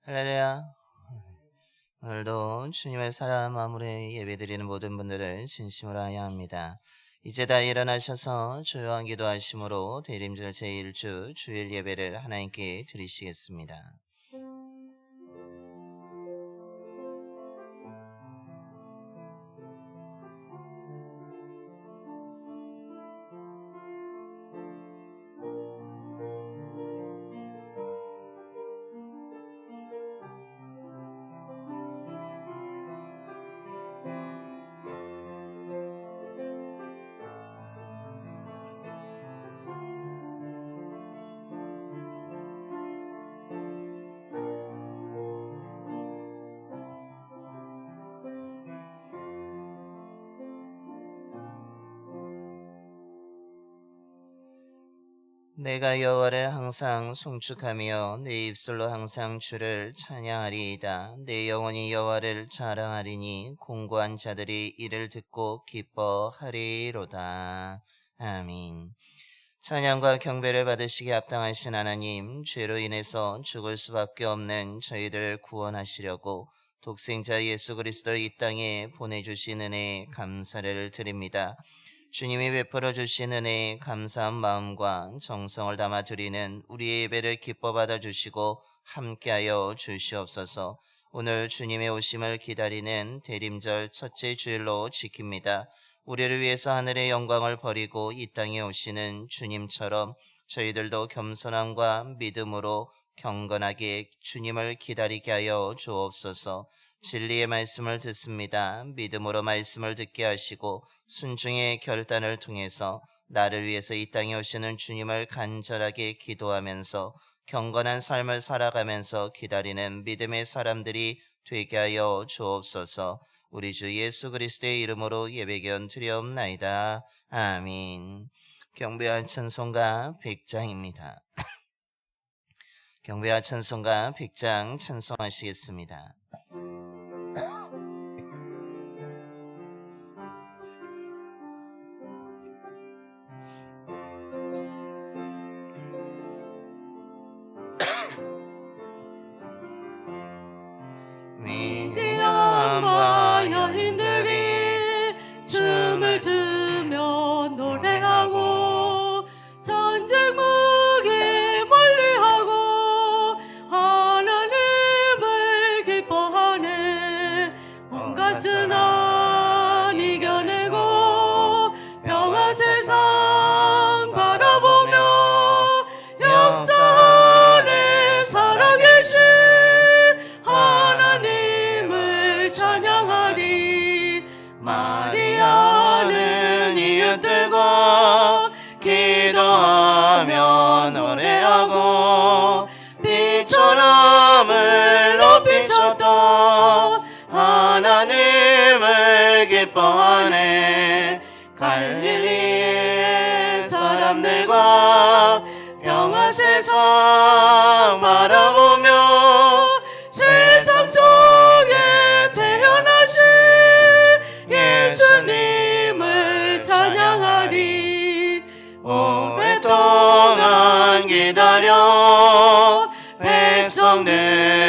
할렐루야. 오늘도 주님의 사랑 마음으로 예배드리는 모든 분들을 진심으로 하야합니다. 이제 다 일어나셔서 조용한 기도하심으로 대림절 제1주 주일 예배를 하나님께 드리시겠습니다. 내가 여호와를 항상 송축하며 내 입술로 항상 주를 찬양하리이다. 내 영혼이 여호와를 자랑하리니 공고한 자들이 이를 듣고 기뻐하리로다. 아멘. 찬양과 경배를 받으시기에 합당하신 하나님, 죄로 인해서 죽을 수밖에 없는 저희들을 구원하시려고 독생자 예수 그리스도를 이 땅에 보내주신 은혜에 감사를 드립니다. 주님이 베풀어 주신 은혜에 감사한 마음과 정성을 담아 드리는 우리의 예배를 기뻐 받아주시고 함께하여 주시옵소서. 오늘 주님의 오심을 기다리는 대림절 첫째 주일로 지킵니다. 우리를 위해서 하늘의 영광을 버리고 이 땅에 오시는 주님처럼 저희들도 겸손함과 믿음으로 경건하게 주님을 기다리게 하여 주옵소서. 진리의 말씀을 듣습니다. 믿음으로 말씀을 듣게 하시고 순종의 결단을 통해서 나를 위해서 이 땅에 오시는 주님을 간절하게 기도하면서 경건한 삶을 살아가면서 기다리는 믿음의 사람들이 되게 하여 주옵소서. 우리 주 예수 그리스도의 이름으로 예배견 드리옵나이다. 아멘. 경배와 찬송가 100장입니다. 경배와 찬송가 100장 찬송하시겠습니다. 미디안과 여인들이 춤을 추며 노래하고 전쟁 무기 멀리하고 하나님을 기뻐하네. 온갖 순환 이겨내고 평화 세상 바라보며 역사 안에 살아계신 하나님을 찬양하리. 마리아는 이웃들과 기도하며 노래하고 빛처럼을 높이셨다. 하나님을 기뻐하네. 갈릴리의 사람들과 평화 세상 바라보며 세상 속에 태어나신 예수님을 찬양하리. 오랫동안 기다려 백성들이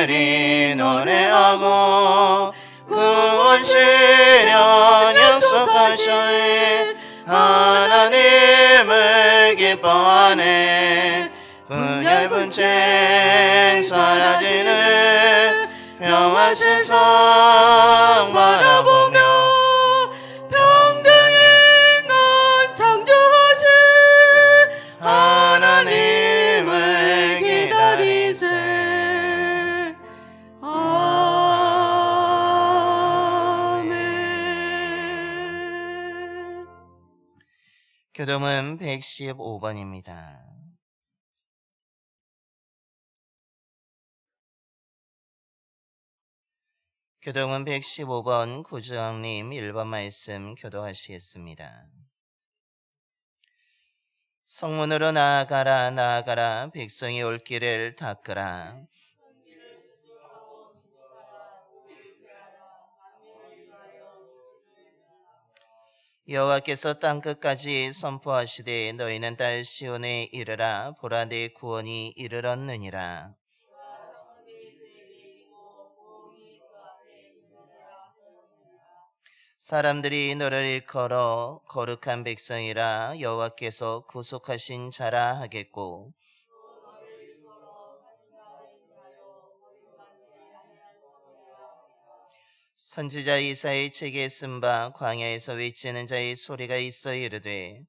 노래하고 구원 실현 약속하신 하나님을 기뻐하네. 얇은 책 사라지는 평화 세상 바라보며 평등인간 창조하신 하나님을 기다리세. 아멘. 교동은 115번입니다. 교동은 115번 구주왕님 1번 말씀 교도하시겠습니다. 성문으로 나아가라 나아가라 백성이 올 길을 닦으라. 여호와께서 땅끝까지 선포하시되 너희는 딸 시온에 이르라. 보라 내 구원이 이르렀느니라. 사람들이 너를 일컬어 거룩한 백성이라 여호와께서 구속하신 자라 하겠고 선지자 이사의 책에 쓴 바 광야에서 외치는 자의 소리가 있어 이르되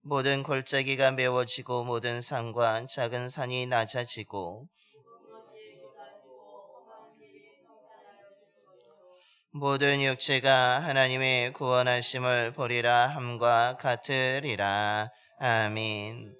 모든 골짜기가 메워지고 모든 산과 작은 산이 낮아지고 모든 육체가 하나님의 구원하심을 보리라 함과 같으리라. 아멘.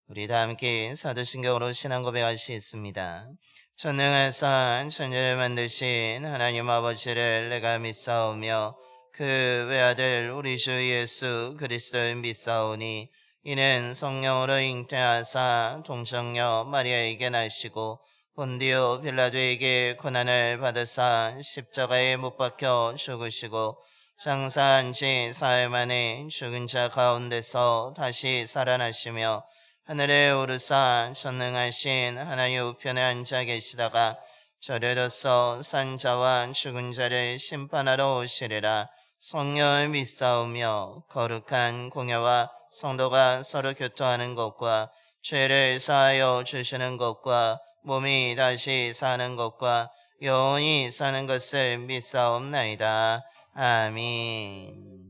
우리 다 함께 사도신경으로 신앙 고백하시겠습니다. 전능하사 천지를 만드신 하나님 아버지를 내가 믿사오며 그 외아들 우리 주 예수 그리스도를 믿사오니 이는 성령으로 잉태하사 동정녀 마리아에게 나시고 본디오 빌라도에게 고난을 받으사 십자가에 못 박혀 죽으시고 장사한 지 사흘 만에 죽은 자 가운데서 다시 살아나시며 하늘에 오르사 전능하신 하나님 우편에 앉아 계시다가 저리로서 산자와 죽은 자를 심판하러 오시리라. 성령을 믿사오며 거룩한 공예와 성도가 서로 교통하는 것과 죄를 사하여 주시는 것과 몸이 다시 사는 것과 영원히 사는 것을 믿사옵나이다. 아멘.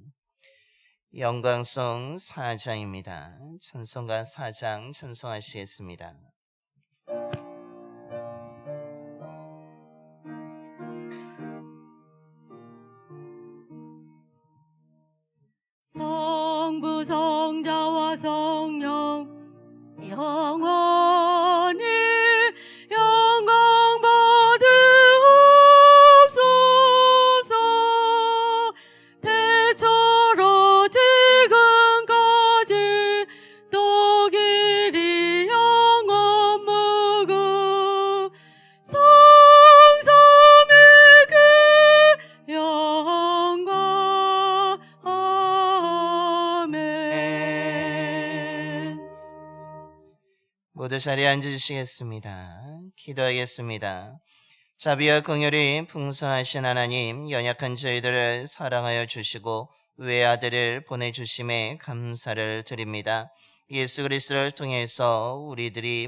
영광송 4장입니다. 찬송가 4장 찬송하시겠습니다. 성부 성자와 성령 영원히 영광 받으옵소서. 대처로 지금까지 또 길이 영원 무궁 성삼위기 영광 아멘. 모두 자리에 앉으시겠습니다. 기도하겠습니다. 자비와 긍휼이 풍성하신 하나님, 연약한 저희들을 사랑하여 주시고 외아들을 보내주심에 감사를 드립니다. 예수 그리스도를 통해서 우리들의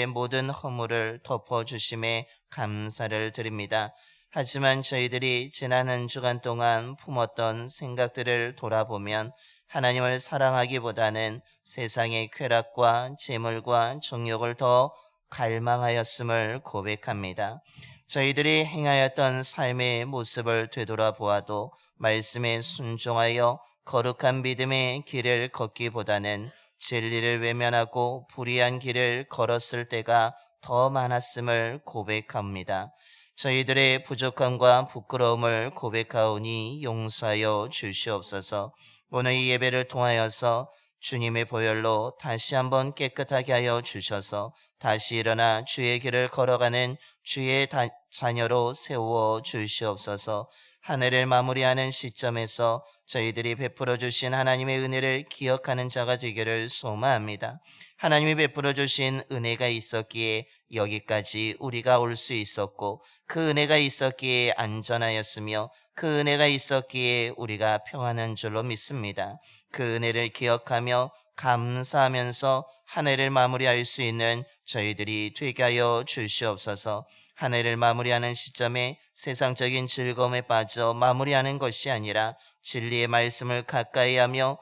모든 허물을 덮어주심에 감사를 드립니다. 하지만 저희들이 지난 한 주간 동안 품었던 생각들을 돌아보면 하나님을 사랑하기보다는 세상의 쾌락과 재물과 정욕을 더 갈망하였음을 고백합니다. 저희들이 행하였던 삶의 모습을 되돌아보아도 말씀에 순종하여 거룩한 믿음의 길을 걷기보다는 진리를 외면하고 불의한 길을 걸었을 때가 더 많았음을 고백합니다. 저희들의 부족함과 부끄러움을 고백하오니 용서하여 주시옵소서. 오늘 이 예배를 통하여서 주님의 보혈로 다시 한번 깨끗하게 하여 주셔서 다시 일어나 주의 길을 걸어가는 주의 자녀로 세워 주시옵소서. 한 해를 마무리하는 시점에서 저희들이 베풀어 주신 하나님의 은혜를 기억하는 자가 되기를 소망합니다. 하나님이 베풀어 주신 은혜가 있었기에 여기까지 우리가 올 수 있었고 그 은혜가 있었기에 안전하였으며 그 은혜가 있었기에 우리가 평안한 줄로 믿습니다. 그 은혜를 기억하며 감사하면서 한 해를 마무리할 수 있는 저희들이 되게 하여 주시옵소서. 한 해를 마무리하는 시점에 세상적인 즐거움에 빠져 마무리하는 것이 아니라 진리의 말씀을 가까이 하며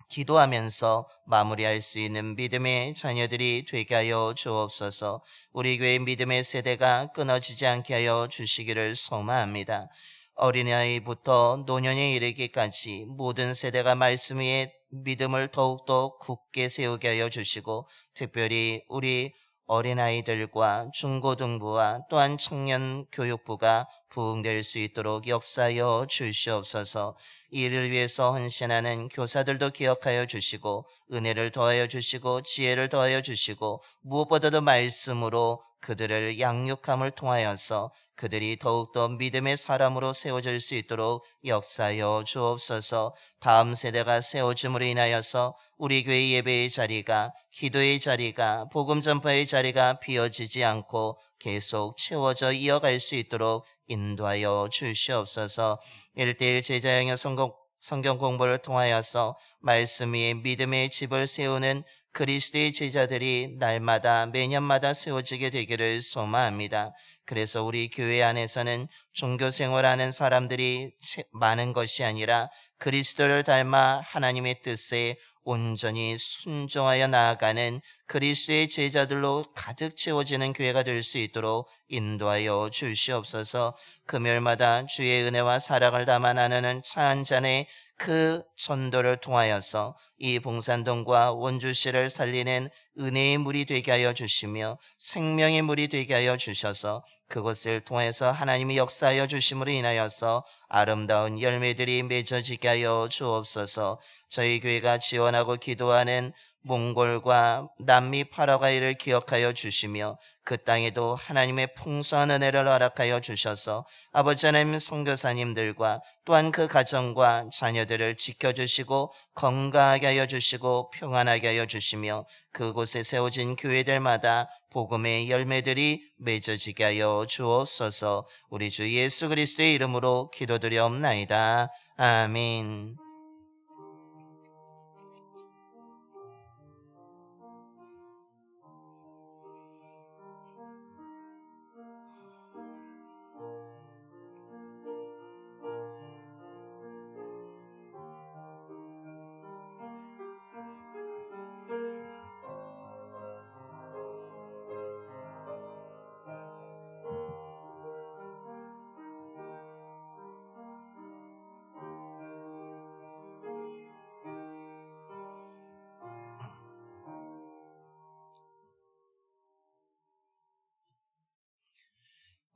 기도하면서 마무리할 수 있는 믿음의 자녀들이 되게 하여 주옵소서. 우리 교회 믿음의 세대가 끊어지지 않게 하여 주시기를 소망합니다. 어린아이부터 노년에 이르기까지 모든 세대가 말씀 위에 믿음을 더욱더 굳게 세우게 하여 주시고 특별히 우리 어린아이들과 중고등부와 또한 청년교육부가 부흥될 수 있도록 역사하여 주시옵소서. 이를 위해서 헌신하는 교사들도 기억하여 주시고 은혜를 더하여 주시고 지혜를 더하여 주시고 무엇보다도 말씀으로 그들을 양육함을 통하여서 그들이 더욱더 믿음의 사람으로 세워질 수 있도록 역사하여 주옵소서. 다음 세대가 세워짐으로 인하여서 우리 교회 예배의 자리가, 기도의 자리가, 복음 전파의 자리가 비어지지 않고 계속 채워져 이어갈 수 있도록 인도하여 주시옵소서. 1:1 제자형의 성경 공부를 통하여서 말씀 위에 믿음의 집을 세우는 그리스도의 제자들이 날마다 매년마다 세워지게 되기를 소망합니다. 그래서 우리 교회 안에서는 종교생활하는 사람들이 많은 것이 아니라 그리스도를 닮아 하나님의 뜻에 온전히 순종하여 나아가는 그리스도의 제자들로 가득 채워지는 교회가 될 수 있도록 인도하여 주시옵소서. 금요일마다 주의 은혜와 사랑을 담아 나누는 차 한잔의 그 전도를 통하여서 이 봉산동과 원주시를 살리는 은혜의 물이 되게 하여 주시며 생명의 물이 되게 하여 주셔서 그것을 통해서 하나님이 역사하여 주심으로 인하여서 아름다운 열매들이 맺어지게 하여 주옵소서. 저희 교회가 지원하고 기도하는 몽골과 남미 파라과이를 기억하여 주시며 그 땅에도 하나님의 풍성한 은혜를 허락하여 주셔서 아버지 하나님 선교사님들과 또한 그 가정과 자녀들을 지켜주시고 건강하게 하여 주시고 평안하게 하여 주시며 그곳에 세워진 교회들마다 복음의 열매들이 맺어지게 하여 주옵소서. 우리 주 예수 그리스도의 이름으로 기도드리옵나이다. 아멘.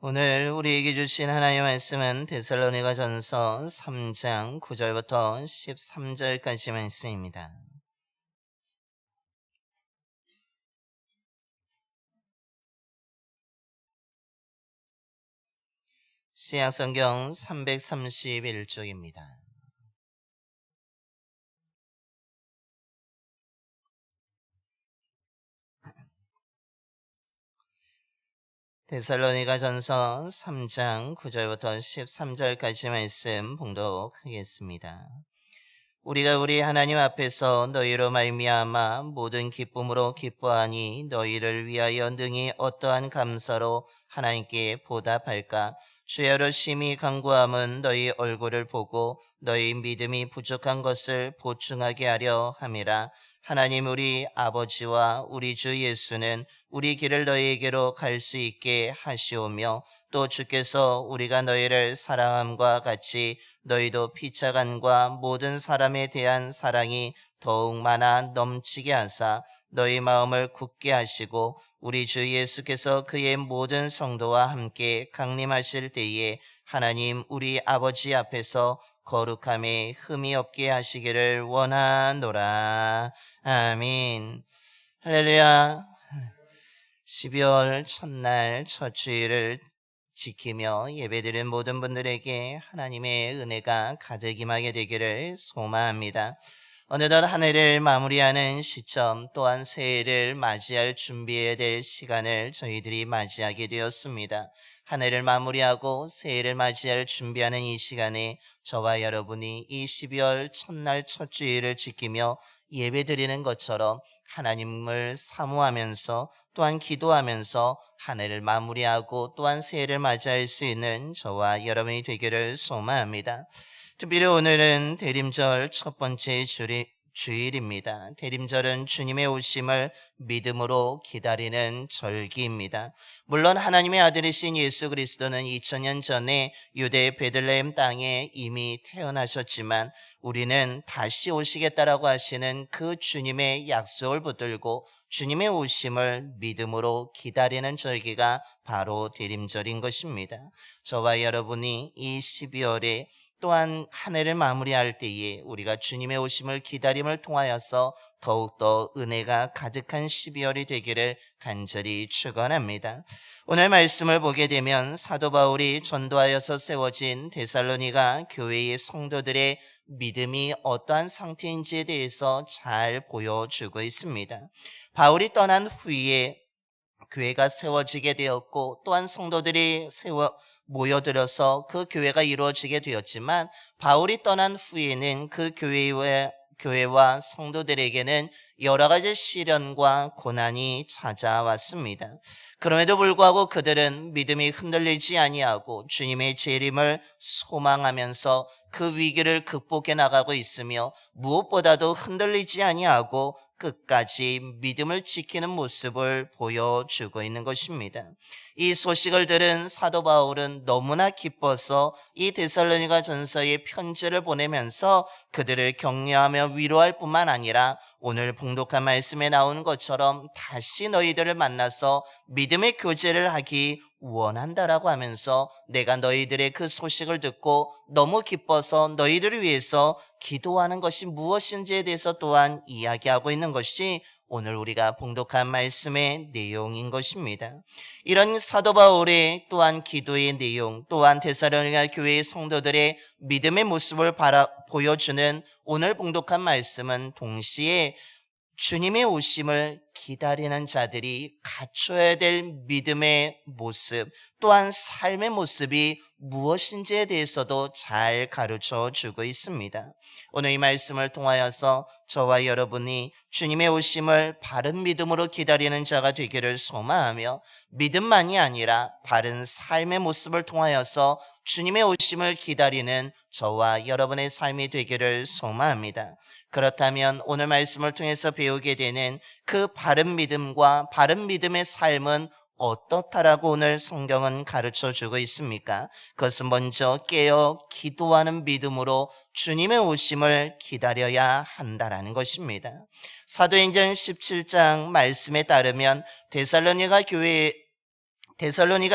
오늘 우리에게 주신 하나님의 말씀은 데살로니가전서 3장 9절부터 13절까지 말씀입니다. 신약성경 331쪽입니다. 데살로니가전서 3장 9절부터 13절까지 말씀 봉독하겠습니다. 우리가 우리 하나님 앞에서 너희로 말미암아 모든 기쁨으로 기뻐하니 너희를 위하여 능히 어떠한 감사로 하나님께 보답할까? 주야로 심히 간구함은 너희 얼굴을 보고 너희 믿음이 부족한 것을 보충하게 하려 함이라. 하나님 우리 아버지와 우리 주 예수는 우리 길을 너희에게로 갈 수 있게 하시오며 또 주께서 우리가 너희를 사랑함과 같이 너희도 피차간과 모든 사람에 대한 사랑이 더욱 많아 넘치게 하사 너희 마음을 굳게 하시고 우리 주 예수께서 그의 모든 성도와 함께 강림하실 때에 하나님 우리 아버지 앞에서 거룩함에 흠이 없게 하시기를 원하노라. 아멘. 할렐루야. 12월 첫날 첫 주일을 지키며 예배드린 모든 분들에게 하나님의 은혜가 가득 임하게 되기를 소망합니다. 어느덧 한 해를 마무리하는 시점 또한 새해를 맞이할 준비해야 될 시간을 저희들이 맞이하게 되었습니다. 한 해를 마무리하고 새해를 맞이할 준비하는 이 시간에 저와 여러분이 이 12월 첫날 첫 주일을 지키며 예배드리는 것처럼 하나님을 사모하면서 또한 기도하면서 한 해를 마무리하고 또한 새해를 맞이할 수 있는 저와 여러분이 되기를 소망합니다. 특별히 오늘은 대림절 첫 번째 주일입니다. 대림절은 주님의 오심을 믿음으로 기다리는 절기입니다. 물론 하나님의 아들이신 예수 그리스도는 2000년 전에 유대 베들레헴 땅에 이미 태어나셨지만 우리는 다시 오시겠다라고 하시는 그 주님의 약속을 붙들고 주님의 오심을 믿음으로 기다리는 절기가 바로 대림절인 것입니다. 저와 여러분이 이 12월에 또한 한 해를 마무리할 때에 우리가 주님의 오심을 기다림을 통하여서 더욱더 은혜가 가득한 12월이 되기를 간절히 축원합니다. 오늘 말씀을 보게 되면 사도 바울이 전도하여서 세워진 데살로니가 교회의 성도들의 믿음이 어떠한 상태인지에 대해서 잘 보여주고 있습니다. 바울이 떠난 후에 교회가 세워지게 되었고 또한 성도들이 모여들어서 그 교회가 이루어지게 되었지만 바울이 떠난 후에는 그 교회와 성도들에게는 여러 가지 시련과 고난이 찾아왔습니다. 그럼에도 불구하고 그들은 믿음이 흔들리지 아니하고 주님의 재림을 소망하면서 그 위기를 극복해 나가고 있으며 무엇보다도 흔들리지 아니하고 끝까지 믿음을 지키는 모습을 보여주고 있는 것입니다. 이 소식을 들은 사도 바울은 너무나 기뻐서 이 데살로니가 전서에 편지를 보내면서 그들을 격려하며 위로할 뿐만 아니라 오늘 봉독한 말씀에 나오는 것처럼 다시 너희들을 만나서 믿음의 교제를 하기 원한다라고 하면서 내가 너희들의 그 소식을 듣고 너무 기뻐서 너희들을 위해서 기도하는 것이 무엇인지에 대해서 또한 이야기하고 있는 것이 오늘 우리가 봉독한 말씀의 내용인 것입니다. 이런 사도 바울의 또한 기도의 내용, 또한 데살로니가 교회의 성도들의 믿음의 모습을 보여주는 오늘 봉독한 말씀은 동시에 주님의 오심을 기다리는 자들이 갖춰야 될 믿음의 모습, 또한 삶의 모습이 무엇인지에 대해서도 잘 가르쳐 주고 있습니다. 오늘 이 말씀을 통하여서 저와 여러분이 주님의 오심을 바른 믿음으로 기다리는 자가 되기를 소망하며 믿음만이 아니라 바른 삶의 모습을 통하여서 주님의 오심을 기다리는 저와 여러분의 삶이 되기를 소망합니다. 그렇다면 오늘 말씀을 통해서 배우게 되는 그 바른 믿음과 바른 믿음의 삶은 어떻다라고 오늘 성경은 가르쳐주고 있습니까? 그것은 먼저 깨어 기도하는 믿음으로 주님의 오심을 기다려야 한다라는 것입니다. 사도행전 17장 말씀에 따르면 데살로니가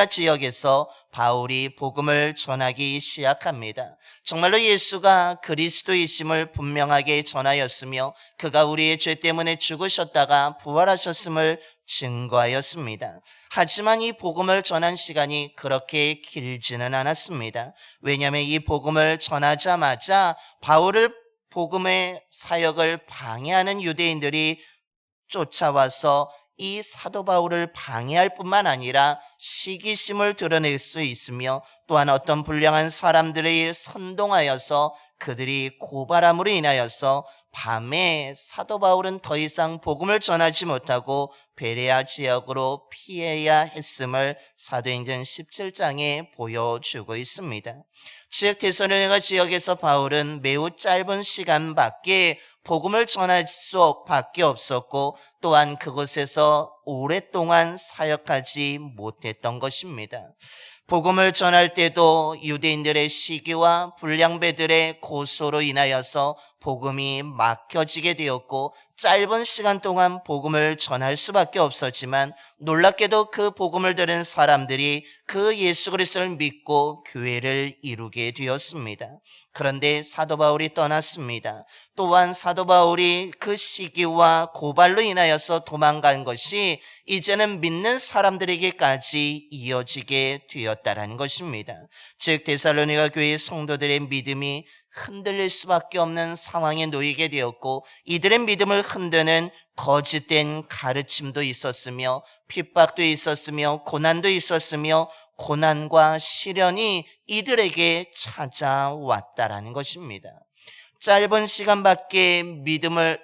지역에서 바울이 복음을 전하기 시작합니다. 정말로 예수가 그리스도이심을 분명하게 전하였으며 그가 우리의 죄 때문에 죽으셨다가 부활하셨음을 증거하였습니다. 하지만 이 복음을 전한 시간이 그렇게 길지는 않았습니다. 왜냐하면 이 복음을 전하자마자 바울을 복음의 사역을 방해하는 유대인들이 쫓아와서 이 사도 바울을 방해할 뿐만 아니라 시기심을 드러낼 수 있으며 또한 어떤 불량한 사람들을 선동하여서 그들이 고발함으로 인하여서 밤에 사도 바울은 더 이상 복음을 전하지 못하고 베레아 지역으로 피해야 했음을 사도행전 17장에 보여주고 있습니다. 즉 데살로니가 지역에서 바울은 매우 짧은 시간밖에 복음을 전할 수밖에 없었고 또한 그곳에서 오랫동안 사역하지 못했던 것입니다. 복음을 전할 때도 유대인들의 시기와 불량배들의 고소로 인하여서 복음이 막혀지게 되었고 짧은 시간 동안 복음을 전할 수밖에 없었지만 놀랍게도 그 복음을 들은 사람들이 그 예수 그리스도를 믿고 교회를 이루게 되었습니다. 그런데 사도 바울이 떠났습니다. 또한 사도 바울이 그 시기와 고발로 인하여서 도망간 것이 이제는 믿는 사람들에게까지 이어지게 되었다는 것입니다. 즉 데살로니가 교회의 성도들의 믿음이 흔들릴 수밖에 없는 상황에 놓이게 되었고 이들의 믿음을 흔드는 거짓된 가르침도 있었으며 핍박도 있었으며 고난도 있었으며 고난과 시련이 이들에게 찾아왔다라는 것입니다. 짧은 시간밖에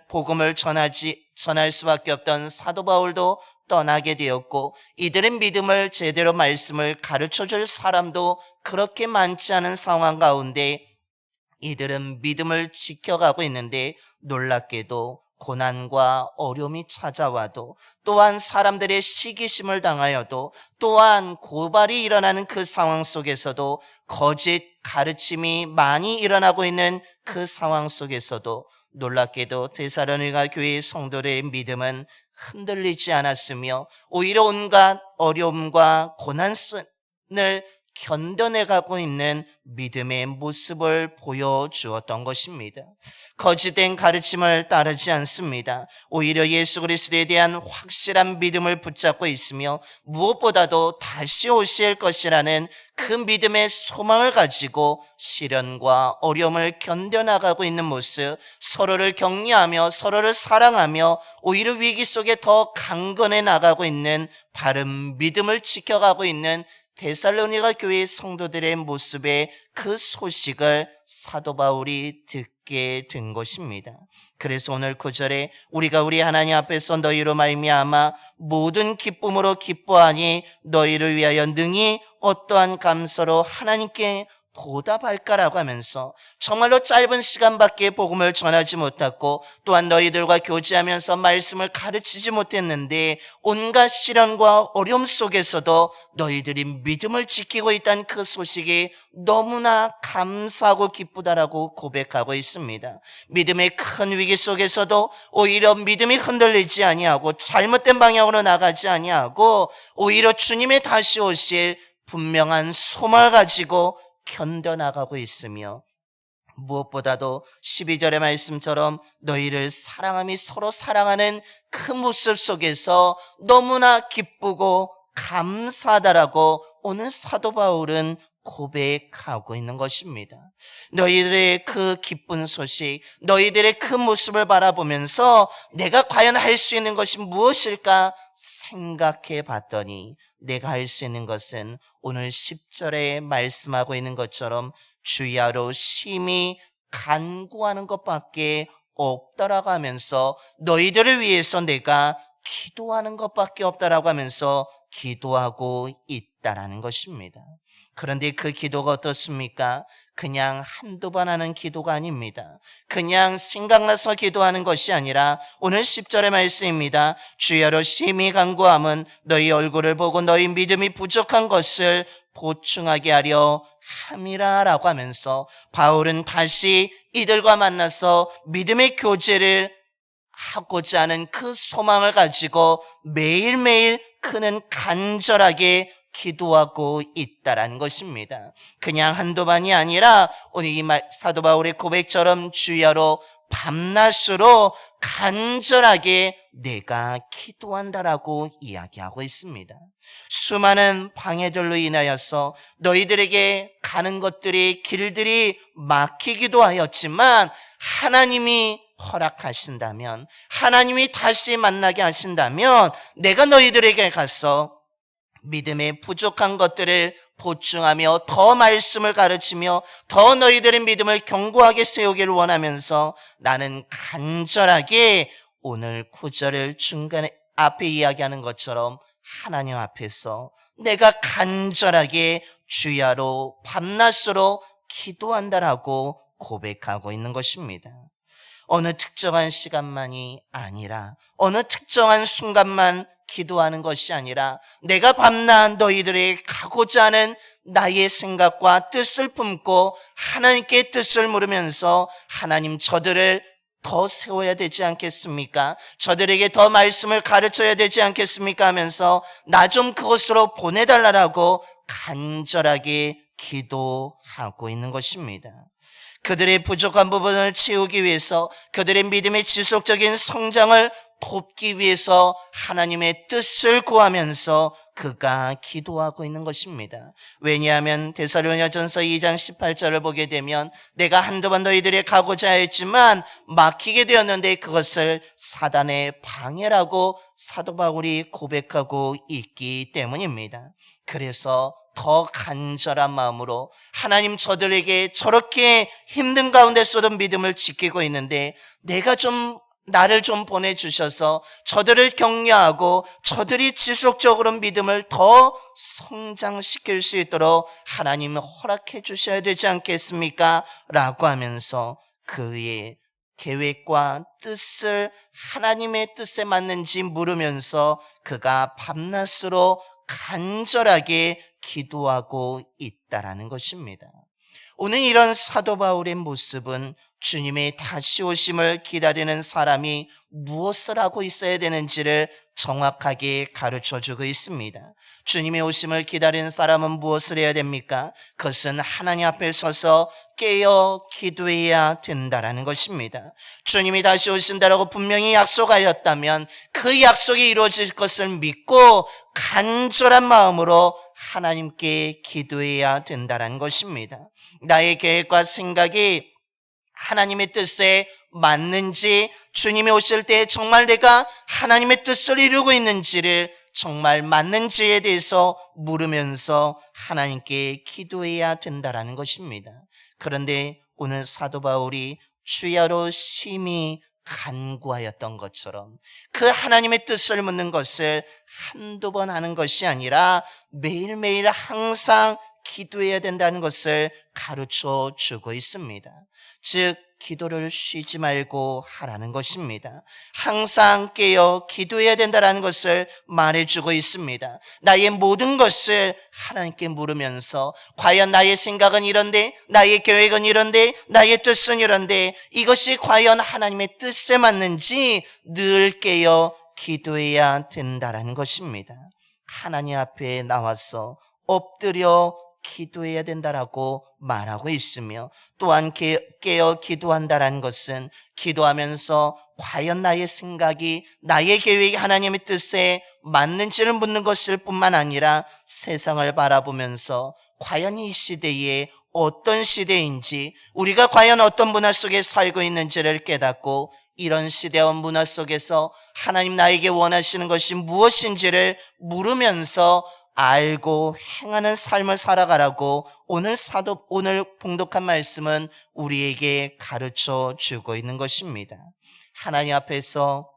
복음을 전할 수밖에 없던 사도 바울도 떠나게 되었고 이들의 믿음을 제대로 말씀을 가르쳐줄 사람도 그렇게 많지 않은 상황 가운데 이들은 믿음을 지켜가고 있는데 놀랍게도 고난과 어려움이 찾아와도 또한 사람들의 시기심을 당하여도 또한 고발이 일어나는 그 상황 속에서도 거짓 가르침이 많이 일어나고 있는 그 상황 속에서도 놀랍게도 데살로니가 교회의 성도들의 믿음은 흔들리지 않았으며 오히려 온갖 어려움과 고난을 견뎌내가고 있는 믿음의 모습을 보여주었던 것입니다. 거짓된 가르침을 따르지 않습니다. 오히려 예수 그리스도에 대한 확실한 믿음을 붙잡고 있으며 무엇보다도 다시 오실 것이라는 그 믿음의 소망을 가지고 시련과 어려움을 견뎌나가고 있는 모습, 서로를 격려하며 서로를 사랑하며 오히려 위기 속에 더 강건해 나가고 있는 바른 믿음을 지켜가고 있는 데살로니가 교회의 성도들의 모습의 그 소식을 사도 바울이 듣게 된 것입니다. 그래서 오늘 9절에 우리가 우리 하나님 앞에서 너희로 말미암아 모든 기쁨으로 기뻐하니 너희를 위하여 능히 어떠한 감사로 하나님께 보답할까라고 하면서 정말로 짧은 시간밖에 복음을 전하지 못했고 또한 너희들과 교제하면서 말씀을 가르치지 못했는데 온갖 시련과 어려움 속에서도 너희들이 믿음을 지키고 있다는 그 소식이 너무나 감사하고 기쁘다라고 고백하고 있습니다. 믿음의 큰 위기 속에서도 오히려 믿음이 흔들리지 아니하고 잘못된 방향으로 나가지 아니하고 오히려 주님의 다시 오실 분명한 소망을 가지고 견뎌나가고 있으며 무엇보다도 12절의 말씀처럼 너희를 사랑함이 서로 사랑하는 그 모습 속에서 너무나 기쁘고 감사하다라고 오늘 사도 바울은 고백하고 있는 것입니다. 너희들의 그 기쁜 소식, 너희들의 그 모습을 바라보면서 내가 과연 할 수 있는 것이 무엇일까 생각해 봤더니 내가 할 수 있는 것은 오늘 10절에 말씀하고 있는 것처럼 주야로 심히 간구하는 것밖에 없다라고 하면서 너희들을 위해서 내가 기도하는 것밖에 없다라고 하면서 기도하고 있다라는 것입니다. 그런데 그 기도가 어떻습니까? 그냥 한두 번 하는 기도가 아닙니다. 그냥 생각나서 기도하는 것이 아니라 오늘 10절의 말씀입니다. 주여로 심히 간구함은 너희 얼굴을 보고 너희 믿음이 부족한 것을 보충하게 하려 함이라 라고 하면서 바울은 다시 이들과 만나서 믿음의 교제를 하고자 하는 그 소망을 가지고 매일매일 그는 간절하게 기도하고 있다라는 것입니다. 그냥 한두 번이 아니라 오늘 이 사도 바울의 고백처럼 주야로 밤낮으로 간절하게 내가 기도한다라고 이야기하고 있습니다. 수많은 방해들로 인하여서 너희들에게 가는 것들이 길들이 막히기도 하였지만 하나님이 허락하신다면, 하나님이 다시 만나게 하신다면 내가 너희들에게 가서 믿음의 부족한 것들을 보충하며 더 말씀을 가르치며 더 너희들의 믿음을 견고하게 세우기를 원하면서 나는 간절하게 오늘 9절을 중간에 앞에 이야기하는 것처럼 하나님 앞에서 내가 간절하게 주야로 밤낮으로 기도한다라고 고백하고 있는 것입니다. 어느 특정한 시간만이 아니라 어느 특정한 순간만 기도하는 것이 아니라 내가 밤낮 너희들에게 가고자 하는 나의 생각과 뜻을 품고 하나님께 뜻을 물으면서 하나님 저들을 더 세워야 되지 않겠습니까? 저들에게 더 말씀을 가르쳐야 되지 않겠습니까? 하면서 나 좀 그곳으로 보내달라고 간절하게 기도하고 있는 것입니다. 그들의 부족한 부분을 채우기 위해서 그들의 믿음의 지속적인 성장을 돕기 위해서 하나님의 뜻을 구하면서 그가 기도하고 있는 것입니다. 왜냐하면 데살로니가전서 2장 18절을 보게 되면 내가 한두 번 너희들이 가고자 했지만 막히게 되었는데 그것을 사단의 방해라고 사도 바울이 고백하고 있기 때문입니다. 그래서 더 간절한 마음으로 하나님 저들에게 저렇게 힘든 가운데서도 믿음을 지키고 있는데 나를 좀 보내주셔서 저들을 격려하고 저들이 지속적으로 믿음을 더 성장시킬 수 있도록 하나님을 허락해 주셔야 되지 않겠습니까? 라고 하면서 그의 계획과 뜻을 하나님의 뜻에 맞는지 물으면서 그가 밤낮으로 간절하게 기도하고 있다라는 것입니다. 오늘 이런 사도 바울의 모습은 주님의 다시 오심을 기다리는 사람이 무엇을 하고 있어야 되는지를 정확하게 가르쳐주고 있습니다. 주님의 오심을 기다리는 사람은 무엇을 해야 됩니까? 그것은 하나님 앞에 서서 깨어 기도해야 된다라는 것입니다. 주님이 다시 오신다라고 분명히 약속하였다면 그 약속이 이루어질 것을 믿고 간절한 마음으로 하나님께 기도해야 된다라는 것입니다. 나의 계획과 생각이 하나님의 뜻에 맞는지, 주님이 오실 때 정말 내가 하나님의 뜻을 이루고 있는지를 정말 맞는지에 대해서 물으면서 하나님께 기도해야 된다라는 것입니다. 그런데 오늘 사도 바울이 주야로 심히 간구하였던 것처럼 그 하나님의 뜻을 묻는 것을 한두 번 하는 것이 아니라 매일매일 항상 기도해야 된다는 것을 가르쳐 주고 있습니다. 즉 기도를 쉬지 말고 하라는 것입니다. 항상 깨어 기도해야 된다는 것을 말해주고 있습니다. 나의 모든 것을 하나님께 물으면서 과연 나의 생각은 이런데, 나의 계획은 이런데, 나의 뜻은 이런데 이것이 과연 하나님의 뜻에 맞는지 늘 깨어 기도해야 된다는 것입니다. 하나님 앞에 나와서 엎드려 기도해야 된다라고 말하고 있으며, 또한 깨어 기도한다라는 것은 기도하면서 과연 나의 생각이, 나의 계획이 하나님의 뜻에 맞는지를 묻는 것일 뿐만 아니라 세상을 바라보면서 과연 이 시대에 어떤 시대인지, 우리가 과연 어떤 문화 속에 살고 있는지를 깨닫고 이런 시대와 문화 속에서 하나님 나에게 원하시는 것이 무엇인지를 물으면서 알고 행하는 삶을 살아가라고 오늘 봉독한 말씀은 우리에게 가르쳐 주고 있는 것입니다. 하나님 앞에서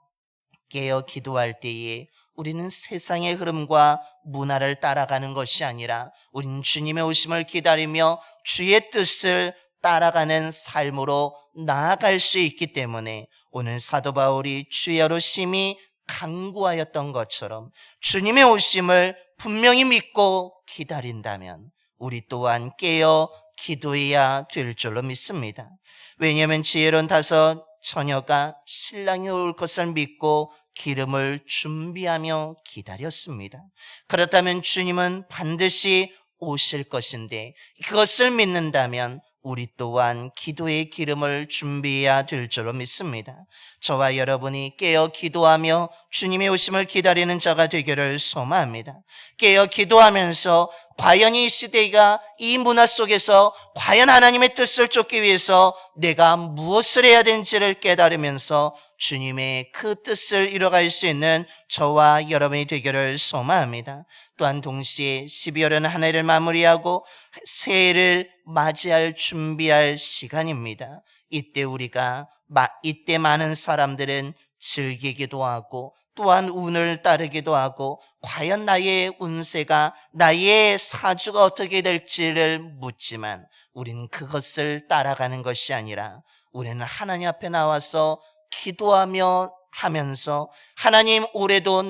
깨어 기도할 때에 우리는 세상의 흐름과 문화를 따라가는 것이 아니라 우리는 주님의 오심을 기다리며 주의 뜻을 따라가는 삶으로 나아갈 수 있기 때문에 오늘 사도 바울이 주야로 심히 간구하였던 것처럼 주님의 오심을 분명히 믿고 기다린다면 우리 또한 깨어 기도해야 될 줄로 믿습니다. 왜냐하면 지혜로운 다섯 처녀가 신랑이 올 것을 믿고 기름을 준비하며 기다렸습니다. 그렇다면 주님은 반드시 오실 것인데 그것을 믿는다면 우리 또한 기도의 기름을 준비해야 될 줄로 믿습니다. 저와 여러분이 깨어 기도하며 주님의 오심을 기다리는 자가 되기를 소망합니다. 깨어 기도하면서 과연 이 시대가 이 문화 속에서 과연 하나님의 뜻을 쫓기 위해서 내가 무엇을 해야 되는지를 깨달으면서 주님의 그 뜻을 이뤄갈 수 있는 저와 여러분이 되기를 소망합니다. 또한 동시에 12월은 한 해를 마무리하고 새해를 맞이할 준비할 시간입니다. 이때 많은 사람들은 즐기기도 하고 또한 운을 따르기도 하고 과연 나의 운세가, 나의 사주가 어떻게 될지를 묻지만 우리는 그것을 따라가는 것이 아니라 우리는 하나님 앞에 나와서 기도하며 하면서 하나님, 올해도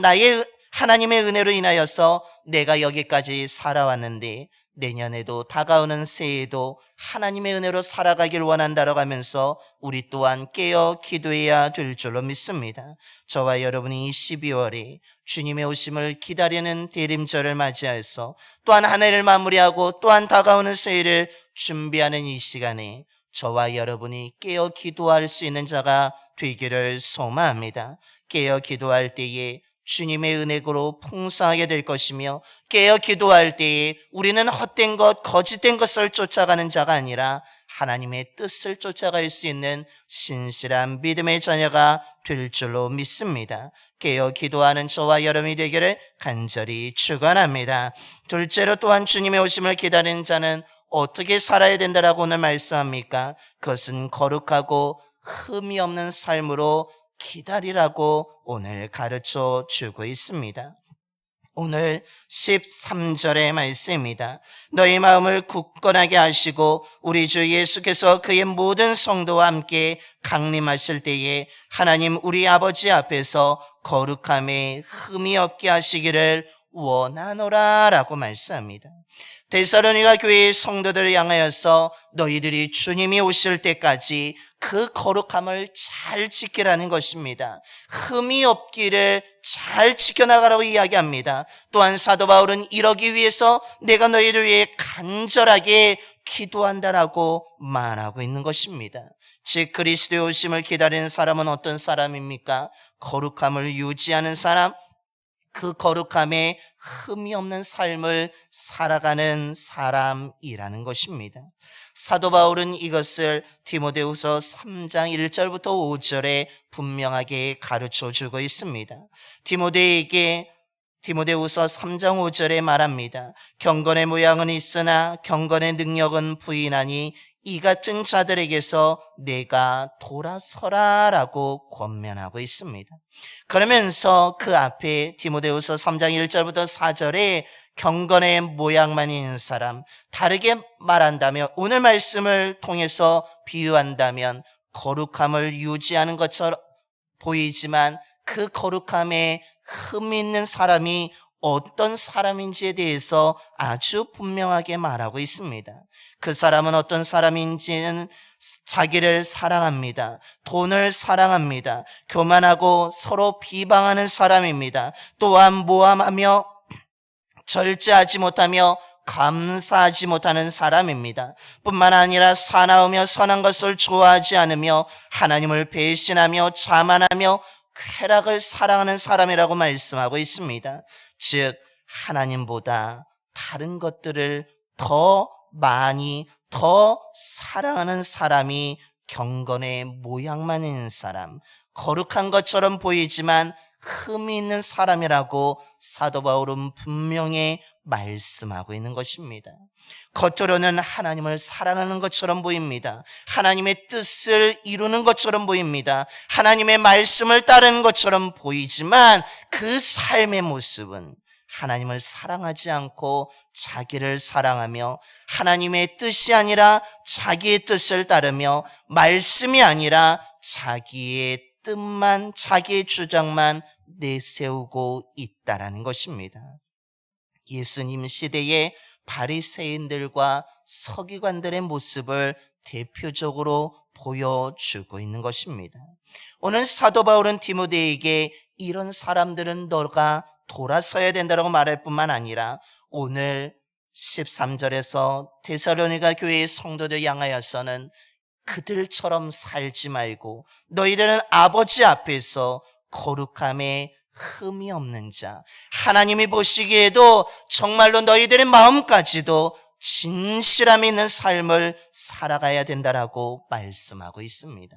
하나님의 은혜로 인하여서 내가 여기까지 살아왔는데 내년에도 다가오는 새해에도 하나님의 은혜로 살아가길 원한다라고 하면서 우리 또한 깨어 기도해야 될 줄로 믿습니다. 저와 여러분이 이 12월에 주님의 오심을 기다리는 대림절을 맞이해서 또한 한 해를 마무리하고 또한 다가오는 새해를 준비하는 이 시간에 저와 여러분이 깨어 기도할 수 있는 자가 되기를 소망합니다. 깨어 기도할 때에 주님의 은혜로 풍성하게 될 것이며 깨어 기도할 때에 우리는 헛된 것, 거짓된 것을 쫓아가는 자가 아니라 하나님의 뜻을 쫓아갈 수 있는 신실한 믿음의 자녀가 될 줄로 믿습니다. 깨어 기도하는 저와 여러분이 되기를 간절히 축원합니다. 둘째로 또한 주님의 오심을 기다리는 자는 어떻게 살아야 된다라고 오늘 말씀합니까? 그것은 거룩하고 흠이 없는 삶으로 기다리라고 오늘 가르쳐 주고 있습니다. 오늘 13절의 말씀입니다. 너희 마음을 굳건하게 하시고 우리 주 예수께서 그의 모든 성도와 함께 강림하실 때에 하나님 우리 아버지 앞에서 거룩함에 흠이 없게 하시기를 원하노라 라고 말씀합니다. 데살로니가 교회의 성도들을 향하여서 너희들이 주님이 오실 때까지 그 거룩함을 잘 지키라는 것입니다. 흠이 없기를 잘 지켜나가라고 이야기합니다. 또한 사도 바울은 이러기 위해서 내가 너희를 위해 간절하게 기도한다라고 말하고 있는 것입니다. 즉 그리스도의 오심을 기다리는 사람은 어떤 사람입니까? 거룩함을 유지하는 사람, 그 거룩함에 흠이 없는 삶을 살아가는 사람이라는 것입니다. 사도 바울은 이것을 디모데후서 3장 1절부터 5절에 분명하게 가르쳐 주고 있습니다. 디모데후서 3장 5절에 말합니다. 경건의 모양은 있으나 경건의 능력은 부인하니 이 같은 자들에게서 내가 돌아서라라고 권면하고 있습니다. 그러면서 그 앞에 디모데후서 3장 1절부터 4절에 경건의 모양만 있는 사람, 다르게 말한다면 오늘 말씀을 통해서 비유한다면 거룩함을 유지하는 것처럼 보이지만 그 거룩함에 흠 있는 사람이 어떤 사람인지에 대해서 아주 분명하게 말하고 있습니다. 그 사람은 어떤 사람인지는 자기를 사랑합니다. 돈을 사랑합니다. 교만하고 서로 비방하는 사람입니다. 또한 모함하며 절제하지 못하며 감사하지 못하는 사람입니다. 뿐만 아니라 사나우며 선한 것을 좋아하지 않으며 하나님을 배신하며 자만하며 쾌락을 사랑하는 사람이라고 말씀하고 있습니다. 즉 하나님보다 다른 것들을 더 많이 더 사랑하는 사람이 경건의 모양만 있는 사람, 거룩한 것처럼 보이지만 흠이 있는 사람이라고 사도 바울은 분명히 말씀하고 있는 것입니다. 겉으로는 하나님을 사랑하는 것처럼 보입니다. 하나님의 뜻을 이루는 것처럼 보입니다. 하나님의 말씀을 따르는 것처럼 보이지만 그 삶의 모습은 하나님을 사랑하지 않고 자기를 사랑하며 하나님의 뜻이 아니라 자기의 뜻을 따르며 말씀이 아니라 자기의 뜻만, 자기의 주장만 내세우고 있다라는 것입니다. 예수님 시대의 바리새인들과 서기관들의 모습을 대표적으로 보여주고 있는 것입니다. 오늘 사도 바울은 디모데에게 이런 사람들은 너가 돌아서야 된다고 말할 뿐만 아니라 오늘 13절에서 데살로니가 교회의 성도들 향하여서는 그들처럼 살지 말고 너희들은 아버지 앞에서 거룩함에 흠이 없는 자, 하나님이 보시기에도 정말로 너희들의 마음까지도 진실함이 있는 삶을 살아가야 된다라고 말씀하고 있습니다.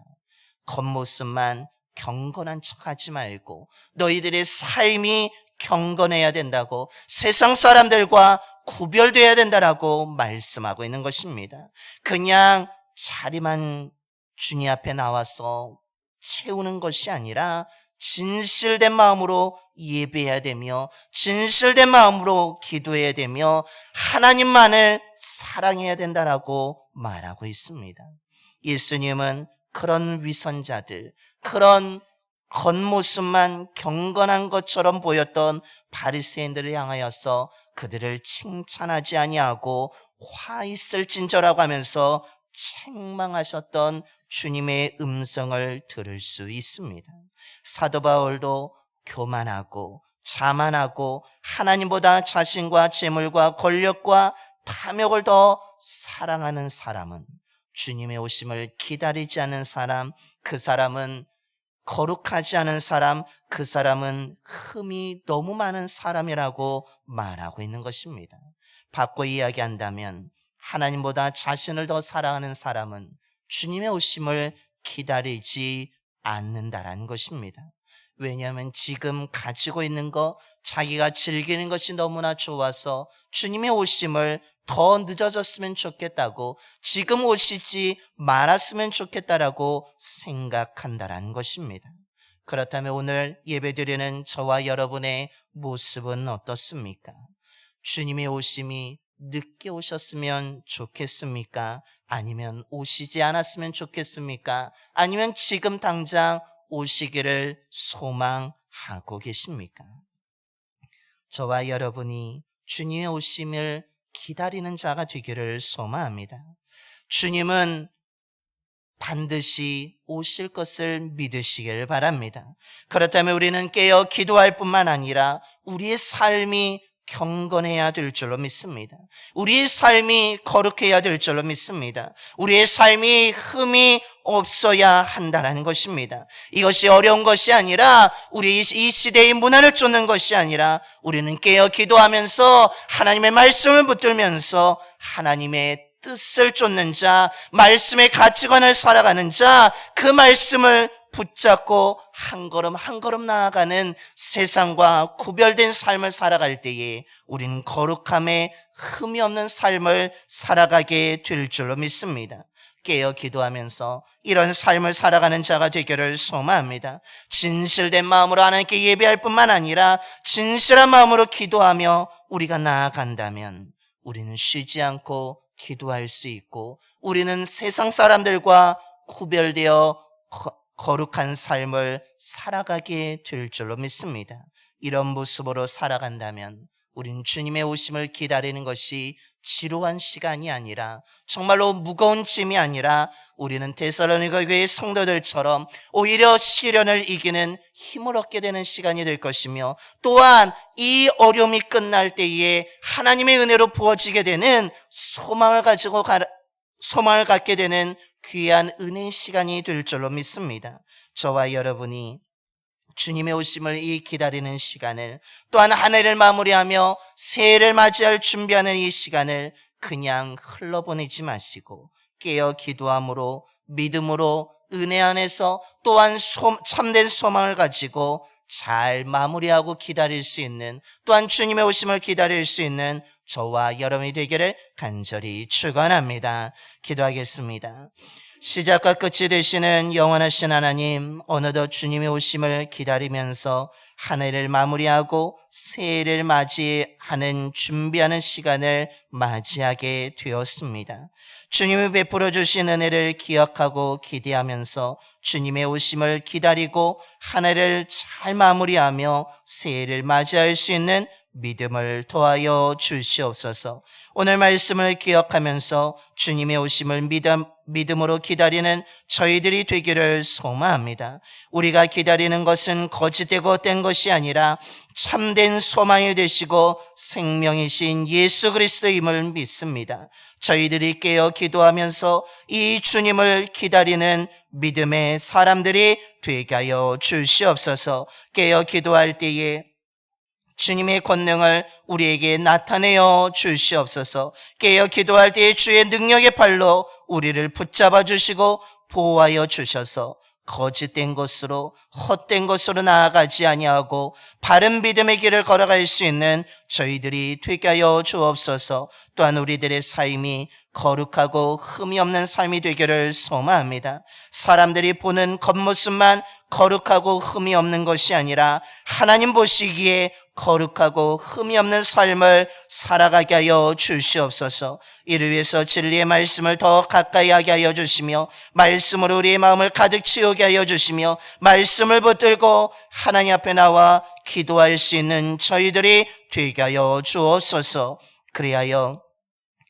겉모습만 경건한 척하지 말고 너희들의 삶이 경건해야 된다고, 세상 사람들과 구별돼야 된다라고 말씀하고 있는 것입니다. 그냥 자리만 주님 앞에 나와서 채우는 것이 아니라 진실된 마음으로 예배해야 되며 진실된 마음으로 기도해야 되며 하나님만을 사랑해야 된다라고 말하고 있습니다. 예수님은 그런 위선자들, 그런 겉모습만 경건한 것처럼 보였던 바리새인들을 향하여서 그들을 칭찬하지 아니하고 화 있을진저라고 하면서 책망하셨던 주님의 음성을 들을 수 있습니다. 사도 바울도 교만하고 자만하고 하나님보다 자신과 재물과 권력과 탐욕을 더 사랑하는 사람은, 주님의 오심을 기다리지 않는 사람, 그 사람은 거룩하지 않은 사람, 그 사람은 흠이 너무 많은 사람이라고 말하고 있는 것입니다. 바꿔 이야기한다면 하나님보다 자신을 더 사랑하는 사람은 주님의 오심을 기다리지 않는다라는 것입니다. 왜냐하면 지금 가지고 있는 것, 자기가 즐기는 것이 너무나 좋아서 주님의 오심을 더 늦어졌으면 좋겠다고, 지금 오시지 말았으면 좋겠다라고 생각한다라는 것입니다. 그렇다면 오늘 예배드리는 저와 여러분의 모습은 어떻습니까? 주님의 오심이 늦게 오셨으면 좋겠습니까? 아니면 오시지 않았으면 좋겠습니까? 아니면 지금 당장 오시기를 소망하고 계십니까? 저와 여러분이 주님의 오심을 기다리는 자가 되기를 소망합니다. 주님은 반드시 오실 것을 믿으시길 바랍니다. 그렇다면 우리는 깨어 기도할 뿐만 아니라 우리의 삶이 경건해야 될 줄로 믿습니다. 우리의 삶이 거룩해야 될 줄로 믿습니다. 우리의 삶이 흠이 없어야 한다는 것입니다. 이것이 어려운 것이 아니라 우리 이 시대의 문화를 쫓는 것이 아니라 우리는 깨어 기도하면서 하나님의 말씀을 붙들면서 하나님의 뜻을 쫓는 자, 말씀의 가치관을 살아가는 자, 그 말씀을 붙잡고 한 걸음 한 걸음 나아가는 세상과 구별된 삶을 살아갈 때에 우린 거룩함에 흠이 없는 삶을 살아가게 될 줄로 믿습니다. 깨어 기도하면서 이런 삶을 살아가는 자가 되기를 소망합니다. 진실된 마음으로 하나님께 예배할 뿐만 아니라 진실한 마음으로 기도하며 우리가 나아간다면 우리는 쉬지 않고 기도할 수 있고 우리는 세상 사람들과 구별되어 거룩한 삶을 살아가게 될 줄로 믿습니다. 이런 모습으로 살아간다면 우린 주님의 오심을 기다리는 것이 지루한 시간이 아니라 정말로 무거운 짐이 아니라 우리는 데살로니가 교회의 성도들처럼 오히려 시련을 이기는 힘을 얻게 되는 시간이 될 것이며 또한 이 어려움이 끝날 때에 하나님의 은혜로 부어지게 되는 소망을 갖게 되는 귀한 은혜의 시간이 될 줄로 믿습니다. 저와 여러분이 주님의 오심을 이 기다리는 시간을 또한 한 해를 마무리하며 새해를 맞이할 준비하는 이 시간을 그냥 흘러보내지 마시고 깨어 기도함으로 믿음으로 은혜 안에서 또한 참된 소망을 가지고 잘 마무리하고 기다릴 수 있는 또한 주님의 오심을 기다릴 수 있는 저와 여러분이 되기를 간절히 축원합니다. 기도하겠습니다. 시작과 끝이 되시는 영원하신 하나님, 어느덧 주님의 오심을 기다리면서 한 해를 마무리하고 새해를 맞이하는 준비하는 시간을 맞이하게 되었습니다. 주님이 베풀어 주신 은혜를 기억하고 기대하면서 주님의 오심을 기다리고 한 해를 잘 마무리하며 새해를 맞이할 수 있는 믿음을 더하여 주시옵소서. 오늘 말씀을 기억하면서 주님의 오심을 믿음으로 기다리는 저희들이 되기를 소망합니다. 우리가 기다리는 것은 거짓되고 헛된 것이 아니라 참된 소망이 되시고 생명이신 예수 그리스도임을 믿습니다. 저희들이 깨어 기도하면서 이 주님을 기다리는 믿음의 사람들이 되게 하여 주시옵소서. 깨어 기도할 때에 주님의 권능을 우리에게 나타내어 주시옵소서. 깨어 기도할 때에 주의 능력의 팔로 우리를 붙잡아 주시고 보호하여 주셔서 거짓된 것으로 헛된 것으로 나아가지 아니하고 바른 믿음의 길을 걸어갈 수 있는 저희들이 되게 하여 주옵소서. 또한 우리들의 삶이 거룩하고 흠이 없는 삶이 되기를 소망합니다. 사람들이 보는 겉모습만 거룩하고 흠이 없는 것이 아니라 하나님 보시기에 거룩하고 흠이 없는 삶을 살아가게 하여 주시옵소서. 이를 위해서 진리의 말씀을 더 가까이 하게 하여 주시며 말씀으로 우리의 마음을 가득 채우게 하여 주시며 말씀을 붙들고 하나님 앞에 나와 기도할 수 있는 저희들이 되게 하여 주옵소서. 그리하여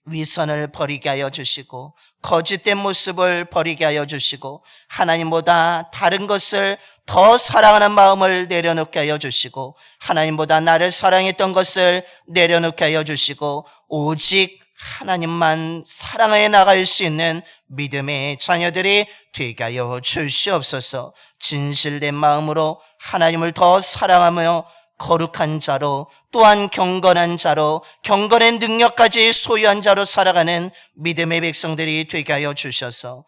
위선을 버리게 하여 주시고 거짓된 모습을 버리게 하여 주시고 하나님보다 다른 것을 더 사랑하는 마음을 내려놓게 하여 주시고 하나님보다 나를 사랑했던 것을 내려놓게 하여 주시고 오직 하나님만 사랑해 나갈 수 있는 믿음의 자녀들이 되게 하여 주시옵소서. 진실된 마음으로 하나님을 더 사랑하며 거룩한 자로 또한 경건한 자로 경건의 능력까지 소유한 자로 살아가는 믿음의 백성들이 되게 하여 주셔서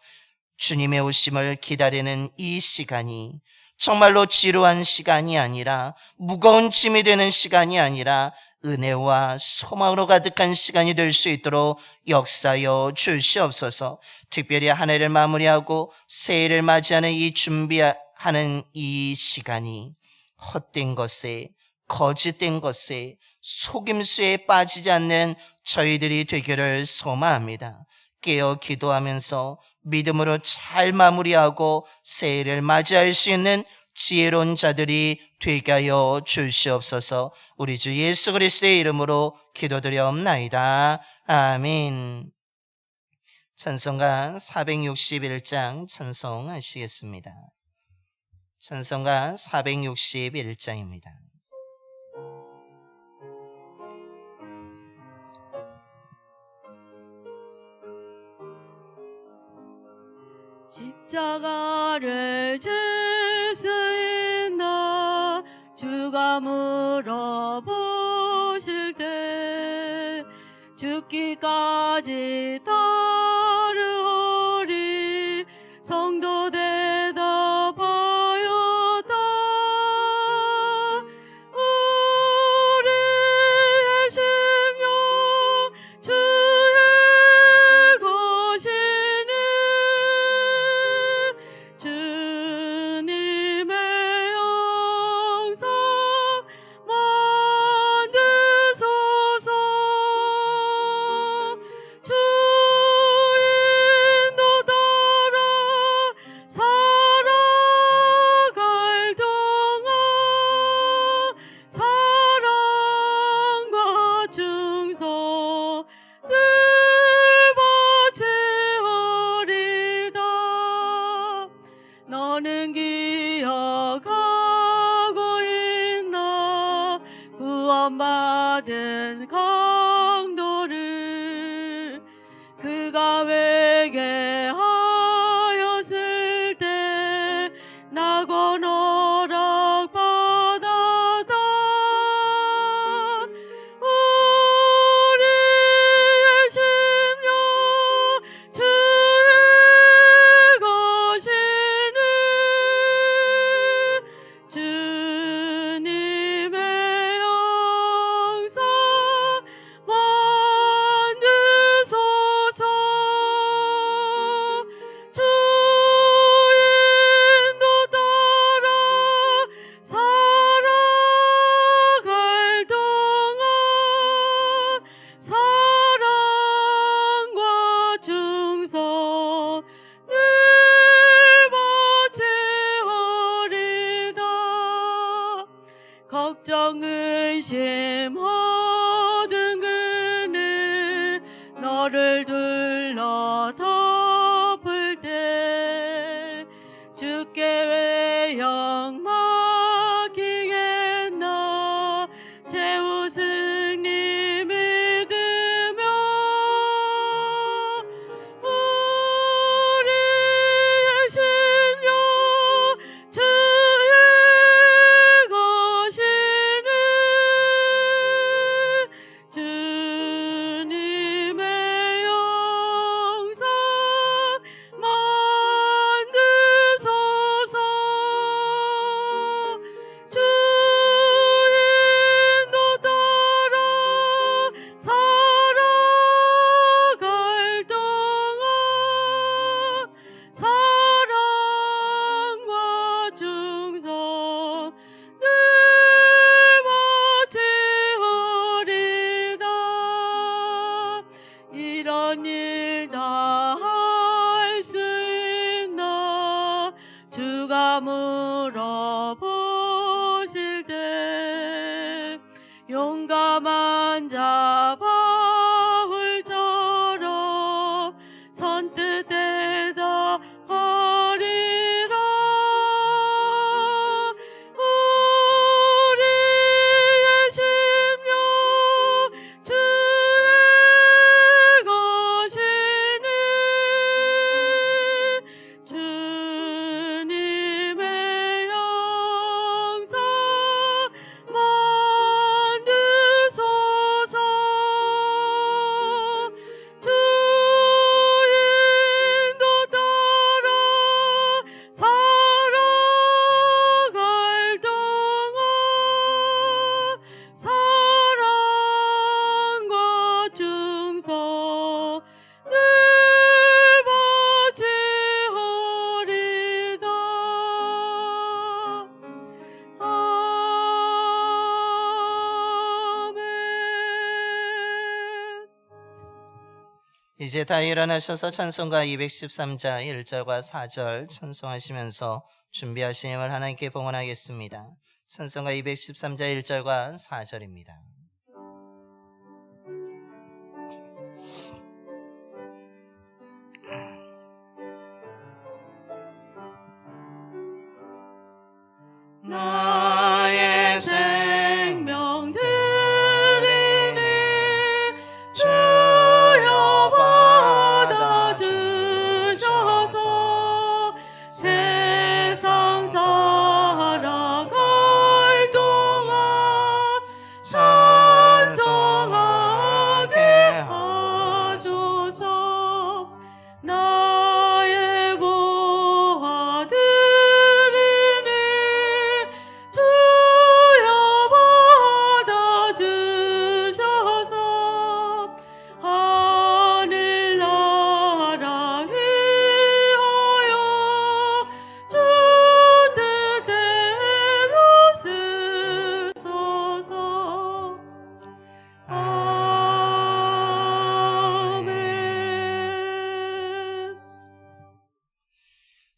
주님의 오심을 기다리는 이 시간이 정말로 지루한 시간이 아니라 무거운 짐이 되는 시간이 아니라 은혜와 소망으로 가득한 시간이 될 수 있도록 역사하여 주시옵소서. 특별히 한 해를 마무리하고 새해를 맞이하는 이 준비하는 이 시간이 헛된 것에 거짓된 것에 속임수에 빠지지 않는 저희들이 되기를 소망합니다. 깨어 기도하면서 믿음으로 잘 마무리하고 새해를 맞이할 수 있는 지혜로운 자들이 되게 하여 주시옵소서. 우리 주 예수 그리스도의 이름으로 기도드려옵나이다. 아멘. 찬송가 461장 찬송하시겠습니다. 찬송가 461장입니다. 십자가를 질 수 있나 주가 물어보실 때 죽기까지 따르오리. 성도 대답하였다. 우리의 심령 주의 것이니 주님의 영상 만드소서. 주 인도 따라 살아갈 동안 사랑과 충성 늘 바치오리다. 너는 기억하고 있나 구원받은 강도를 그가 회개하였을 때 낙원 허락받았다. 우리의 심령 주의 것이니 주님의 영상 만드소서. 주 인도 따라 살아갈 동안 사랑과 충성 늘 바치오리다. 걱정 의심 모든 그늘 너를 둘러 덮을 때 주께 왜 영 맡기겠나. 최후 승리 믿으며 우리의 심령 주의 것이니 주님의 영상 만드소서. 주 인도 따라 살아갈 동안 사랑과 충성 늘 바치오리다. 이런 일 다 할 수 있나 주가 물어보실 때 용감한 자 바울처럼 선뜻 대답하리라. 우리의 심령 주의 것이니 주님의 이제 다 일어나셔서 찬송가 213자 1절과 4절 찬송하시면서 준비하신 힘을 하나님께 봉헌하겠습니다. 찬송가 213자 1절과 4절입니다. 나의 생명 드리니 주여 받아주셔서 세상 살아갈 동안 찬송하게 하소서. 나의 보아 드리니 주여 받아주셔서 하늘나라 위하여 주 뜻대로 쓰소서. 아멘.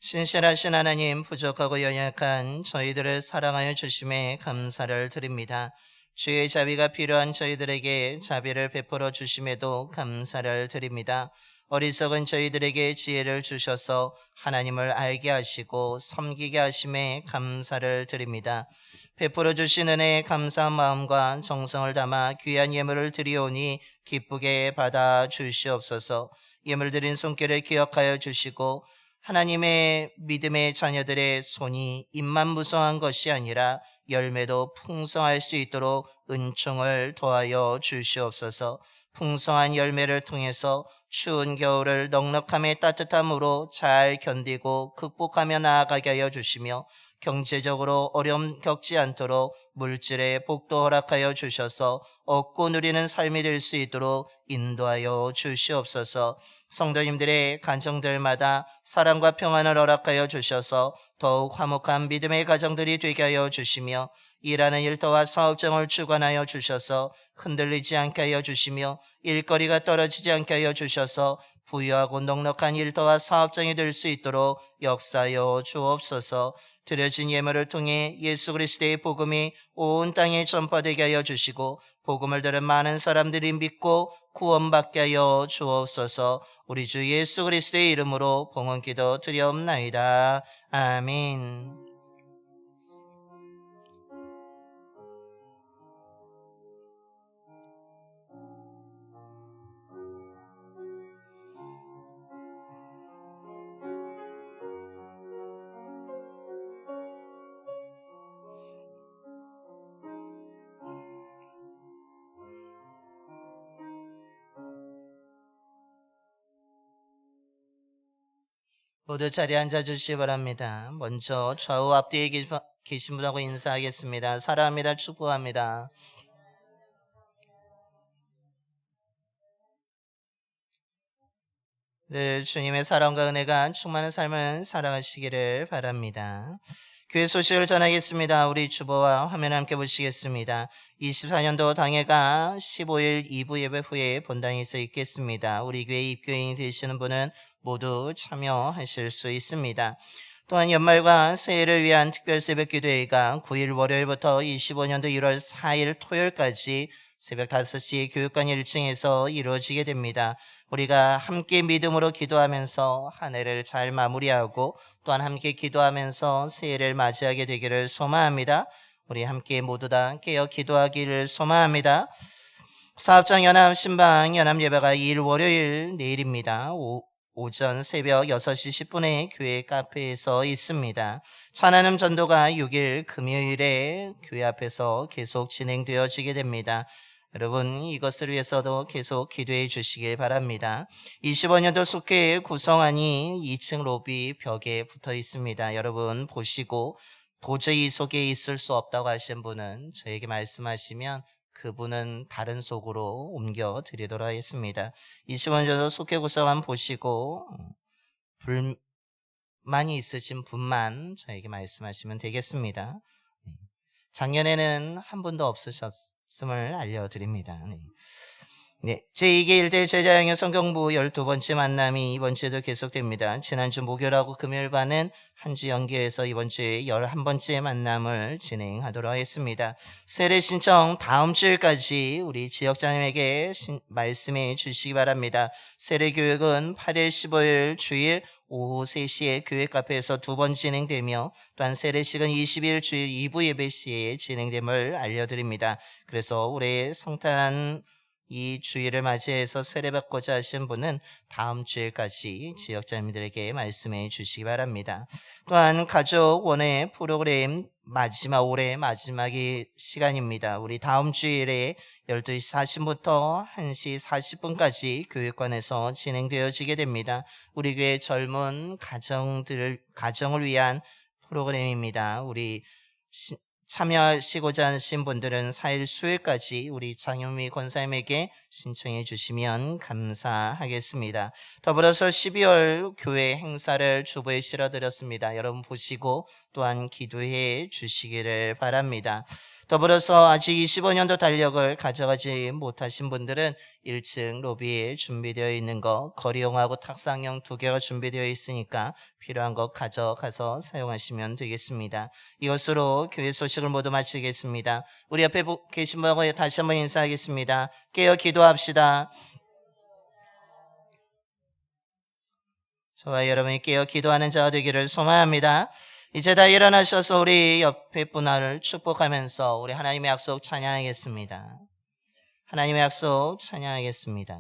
신실하신 하나님, 부족하고 연약한 저희들을 사랑하여 주심에 감사를 드립니다. 주의 자비가 필요한 저희들에게 자비를 베풀어 주심에도 감사를 드립니다. 어리석은 저희들에게 지혜를 주셔서 하나님을 알게 하시고 섬기게 하심에 감사를 드립니다. 베풀어 주신 은혜에 감사한 마음과 정성을 담아 귀한 예물을 드리오니 기쁘게 받아 주시옵소서. 예물 드린 손길을 기억하여 주시고 하나님의 믿음의 자녀들의 손이 잎만 무성한 것이 아니라 열매도 풍성할 수 있도록 은총을 더하여 주시옵소서. 풍성한 열매를 통해서 추운 겨울을 넉넉함의 따뜻함으로 잘 견디고 극복하며 나아가게 하여 주시며 경제적으로 어려움 겪지 않도록 물질의 복도 허락하여 주셔서 얻고 누리는 삶이 될 수 있도록 인도하여 주시옵소서. 성도님들의 가정들마다 사랑과 평안을 허락하여 주셔서 더욱 화목한 믿음의 가정들이 되게 하여 주시며 일하는 일터와 사업장을 주관하여 주셔서 흔들리지 않게 하여 주시며 일거리가 떨어지지 않게 하여 주셔서 부유하고 넉넉한 일터와 사업장이 될 수 있도록 역사하여 주옵소서. 드려진 예물을 통해 예수 그리스도의 복음이 온 땅에 전파되게 하여 주시고 복음을 들은 많은 사람들이 믿고 구원받게 하여 주옵소서. 우리 주 예수 그리스도의 이름으로 봉헌기도 드리옵나이다. 아멘. 모두 자리에 앉아주시기 바랍니다. 먼저 좌우 앞뒤에 계신 분하고 인사하겠습니다. 사랑합니다. 축복합니다. 늘 주님의 사랑과 은혜가 충만한 삶을 살아가시기를 바랍니다. 교회 소식을 전하겠습니다. 우리 주보와 화면 함께 보시겠습니다. 24년도 당회가 15일 2부 예배 후에 본당에서 있겠습니다. 우리 교회 입교인이 되시는 분은 모두 참여하실 수 있습니다. 또한 연말과 새해를 위한 특별 새벽 기도회가 9일 월요일부터 25년도 1월 4일 토요일까지 새벽 5시 교육관 1층에서 이루어지게 됩니다. 우리가 함께 믿음으로 기도하면서 한 해를 잘 마무리하고 또한 함께 기도하면서 새해를 맞이하게 되기를 소망합니다. 우리 함께 모두 다 깨어 기도하기를 소망합니다. 사업장 연합 신방 연합 예배가 2일 월요일 내일입니다. 오전 새벽 6시 10분에 교회 카페에서 있습니다. 찬양음 전도가 6일 금요일에 교회 앞에서 계속 진행되어지게 됩니다. 여러분 이것을 위해서도 계속 기도해 주시길 바랍니다. 25년도 속회 구성안이 2층 로비 벽에 붙어 있습니다. 여러분 보시고 도저히 이 속에 있을 수 없다고 하신 분은 저에게 말씀하시면 그분은 다른 속으로 옮겨 드리도록 하겠습니다. 25년도 속회 구성안 보시고 불만이 있으신 분만 저에게 말씀하시면 되겠습니다. 작년에는 한 분도 없으셨음을 알려드립니다. 네, 제2기 1대1 제자양의 성경부 12번째 만남이 이번 주에도 계속됩니다. 지난주 목요일하고 금요일반은 한 주 연기해서 이번 주에 11번째 만남을 진행하도록 하겠습니다. 세례 신청 다음 주일까지 우리 지역장님에게 말씀해 주시기 바랍니다. 세례 교육은 8일 15일 주일 오후 3시에 교회 카페에서 2번 진행되며 또한 세례식은 20일 주일 2부 예배 시에 진행됨을 알려드립니다. 그래서 올해 성탄 이 주일을 맞이해서 세례받고자 하신 분은 다음 주일까지 지역자님들에게 말씀해 주시기 바랍니다. 또한 가족 원회 프로그램 올해 마지막이 시간입니다. 우리 다음 주일에 12시 40분부터 1시 40분까지 교육관에서 진행되어지게 됩니다. 우리 교회 젊은 가정을 위한 프로그램입니다. 우리 참여하시고자 하신 분들은 4일 수요일까지 우리 장윤미 권사님에게 신청해 주시면 감사하겠습니다. 더불어서 12월 교회 행사를 주보에 실어드렸습니다. 여러분 보시고 또한 기도해 주시기를 바랍니다. 더불어서 아직 25년도 달력을 가져가지 못하신 분들은 1층 로비에 준비되어 있는 거 거리용하고 탁상용 2개가 준비되어 있으니까 필요한 것 가져가서 사용하시면 되겠습니다. 이것으로 교회 소식을 모두 마치겠습니다. 우리 옆에 계신 분하고 다시 한번 인사하겠습니다. 깨어 기도합시다. 저와 여러분이 깨어 기도하는 자가 되기를 소망합니다. 이제 다 일어나셔서 우리 옆에 분을 축복하면서 우리 하나님의 약속 찬양하겠습니다. 하나님의 약속 찬양하겠습니다.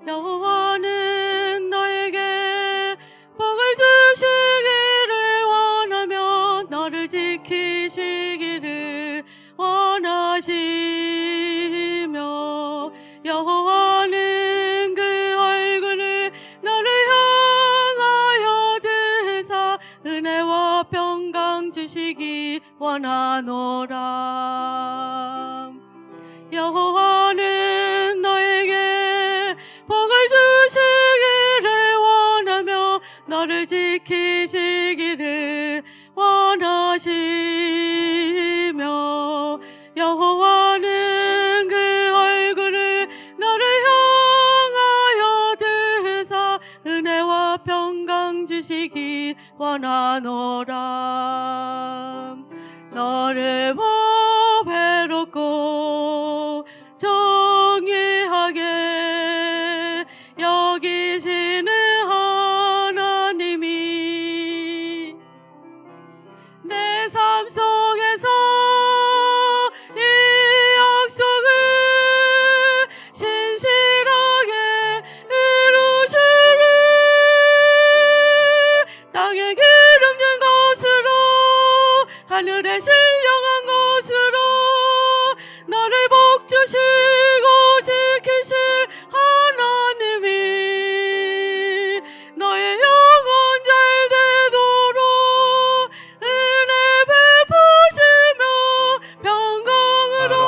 여호와는 너에게 복을 주시기를 원하며 너를 지키시기를 원하시며 여호와는 그 얼굴을 너를 향하여 드사 은혜와 평강 주시기 원하노라. 여호와는 너에게 복을 주시기를 원하며 너를 지키시기를 원하시며 여호와는 그 얼굴을 너를 향하여 드사 은혜와 평강 주시기 원하노라. 너를 보배롭고 정의하게 여기시는 하나님이 내 삶 속에서 이 약속을 신실하게 이루시리. 땅에 기름진 것으로 하늘에 신령한 것으로 너를 복주시고 지키실 하나님이 너의 영혼 잘 되도록 은혜 베푸시며 평강으로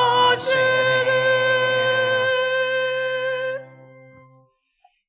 인도하시리.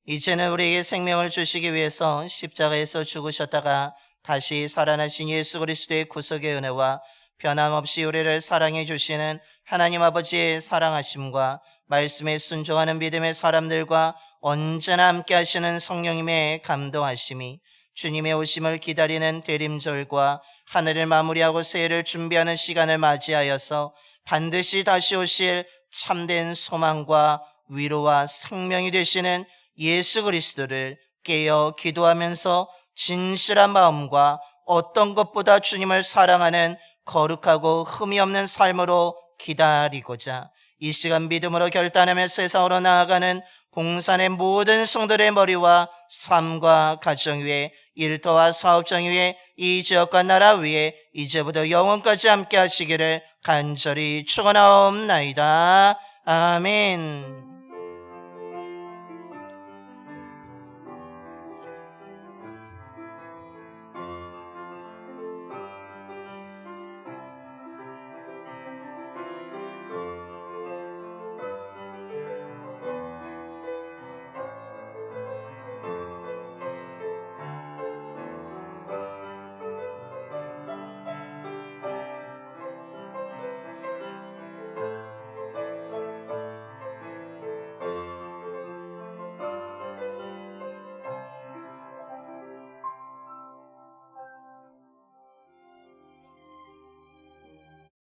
이제는 우리에게 생명을 주시기 위해서 십자가에서 죽으셨다가 다시 살아나신 예수 그리스도의 구속의 은혜와 변함없이 우리를 사랑해 주시는 하나님 아버지의 사랑하심과 말씀에 순종하는 믿음의 사람들과 언제나 함께 하시는 성령님의 감동하심이 주님의 오심을 기다리는 대림절과 하늘을 마무리하고 새해를 준비하는 시간을 맞이하여서 반드시 다시 오실 참된 소망과 위로와 생명이 되시는 예수 그리스도를 깨어 기도하면서 진실한 마음과 어떤 것보다 주님을 사랑하는 거룩하고 흠이 없는 삶으로 기다리고자 이 시간 믿음으로 결단하며 세상으로 나아가는 봉산의 모든 성도들의 머리와 삶과 가정 위에 일터와 사업장 위에 이 지역과 나라 위에 이제부터 영원까지 함께 하시기를 간절히 축원하옵나이다. 아멘.